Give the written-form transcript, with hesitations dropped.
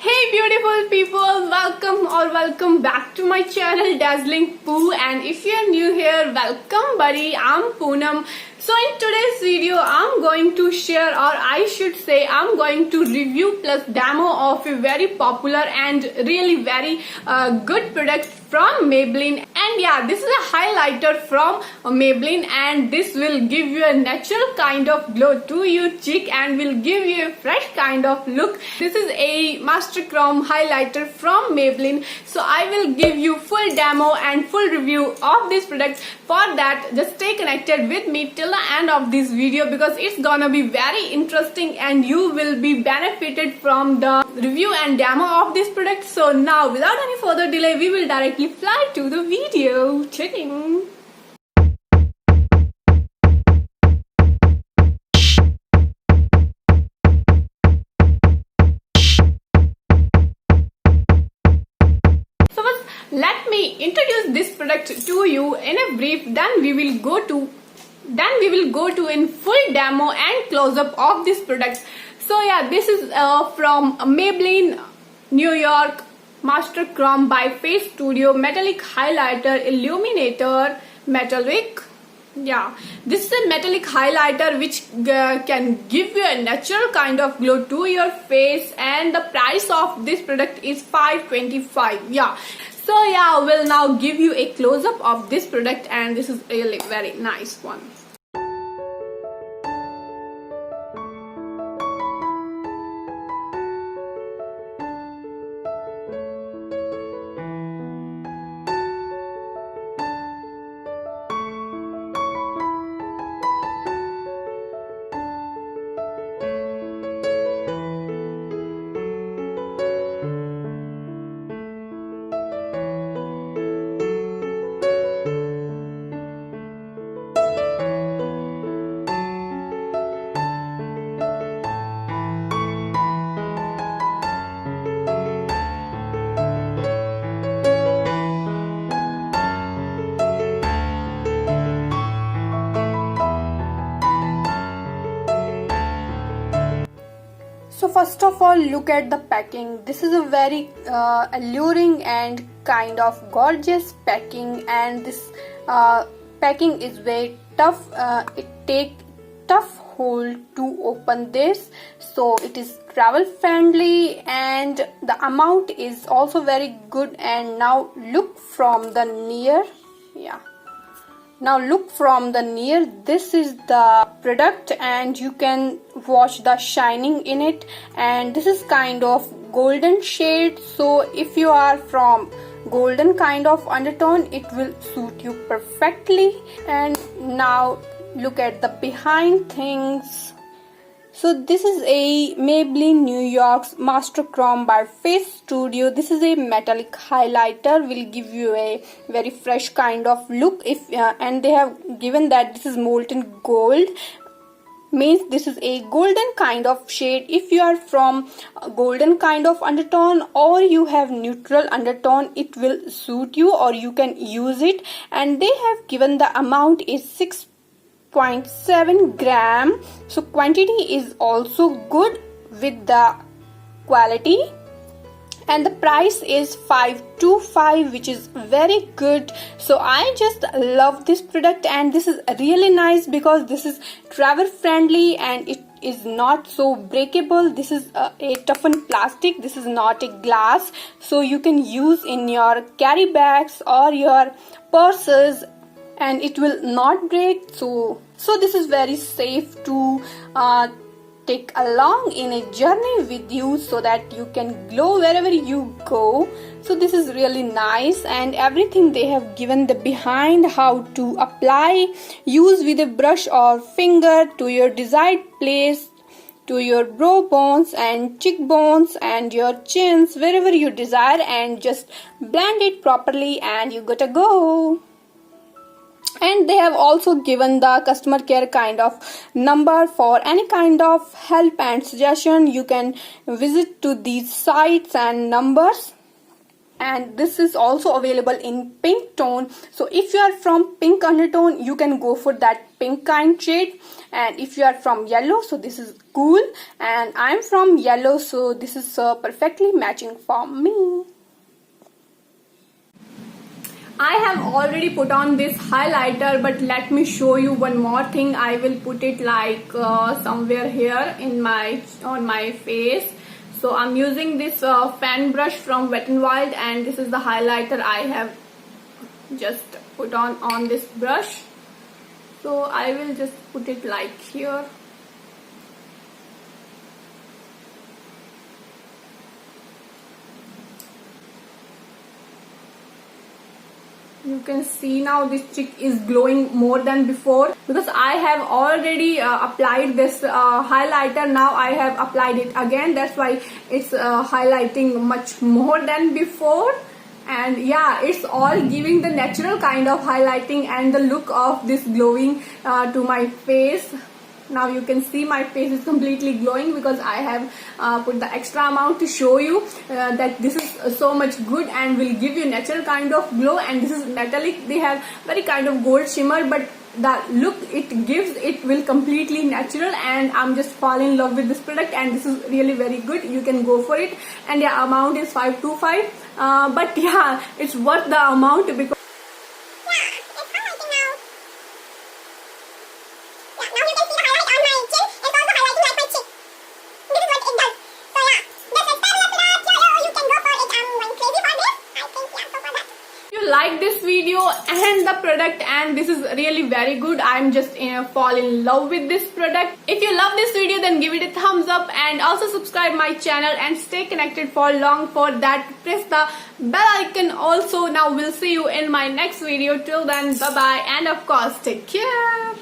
Hey beautiful people, welcome back to my channel Dazzling Poo, and if you're new here, welcome buddy. I'm Poonam. So in today's video I'm going to share, or I should say I'm going to review plus demo of a very popular and really very good product from Maybelline. And yeah, this is a highlighter from Maybelline, and this will give you a natural kind of glow to your cheek and will give you a fresh kind of look. This is a Master Chrome highlighter from Maybelline, so I will give you full demo and full review of this product. For that, just stay connected with me till the end of this video because it's gonna be very interesting and you will be benefited from the review and demo of this product. So now, without any further delay, we will directly fly to the video. Checking. Let me introduce this product to you in a brief, then we will go to in full demo and close up of this product. So yeah, this is from Maybelline New York Master Chrome by Face Studio Metallic Highlighter Illuminator Metallic. Yeah, this is a metallic highlighter which can give you a natural kind of glow to your face, and the price of this product is $5.25. Yeah, so yeah, I will now give you a close-up of this product, and this is really very nice one. So first of all, look at the packing. This is a very alluring and kind of gorgeous packing, and this packing is very tough. It takes tough hold to open this, so it is travel friendly and the amount is also very good. And now look from the near. Yeah, now look from the near. This is the product and you can watch the shining in it, and this is kind of golden shade, so if you are from golden kind of undertone, it will suit you perfectly. And now look at the behind things. So this is a Maybelline New York's Master Chrome by Face Studio. This is a metallic highlighter, will give you a very fresh kind of look. If and they have given that this is molten gold, means this is a golden kind of shade. If you are from a golden kind of undertone or you have neutral undertone, it will suit you or you can use it. And they have given the amount is 6.7 gram, so quantity is also good with the quality, and the price is $5.25, which is very good. So I just love this product, and this is really nice because this is travel friendly and it is not so breakable. This is a toughened plastic, this is not a glass, so you can use in your carry bags or your purses and it will not break. So this is very safe to take along in a journey with you so that you can glow wherever you go. So this is really nice, and everything they have given the behind how to apply. Use with a brush or finger to your desired place, to your brow bones and cheekbones and your chins, wherever you desire, and just blend it properly and you gotta go. And they have also given the customer care kind of number for any kind of help and suggestion. You can visit to these sites and numbers. and this is also available in pink tone. So if you are from pink undertone, you can go for that pink kind shade, and if you are from yellow, so this is cool, and I'm from yellow, so this is perfectly matching for me. I have already put on this highlighter, but let me show you one more thing. I will put it like somewhere here on my face. So I'm using this fan brush from Wet n Wild, and this is the highlighter I have just put on this brush. So I will just put it like here. You can see now this cheek is glowing more than before, because I have already applied this highlighter. Now I have applied it again, that's why it's highlighting much more than before. And yeah, it's all giving the natural kind of highlighting and the look of this glowing to my face. Now you can see my face is completely glowing because I have put the extra amount to show you that this is so much good and will give you natural kind of glow. And this is metallic, they have very kind of gold shimmer, but the look it gives, it will completely natural, and I'm just falling in love with this product, and this is really very good. You can go for it, and yeah, amount is 525, but yeah, it's worth the amount because like this video and the product, and this is really very good. I'm just fall in love with this product. If you love this video, then give it a thumbs up, and also subscribe my channel and stay connected for long. For that, press the bell icon also. Now we'll see you in my next video. Till then, bye bye, and of course, take care.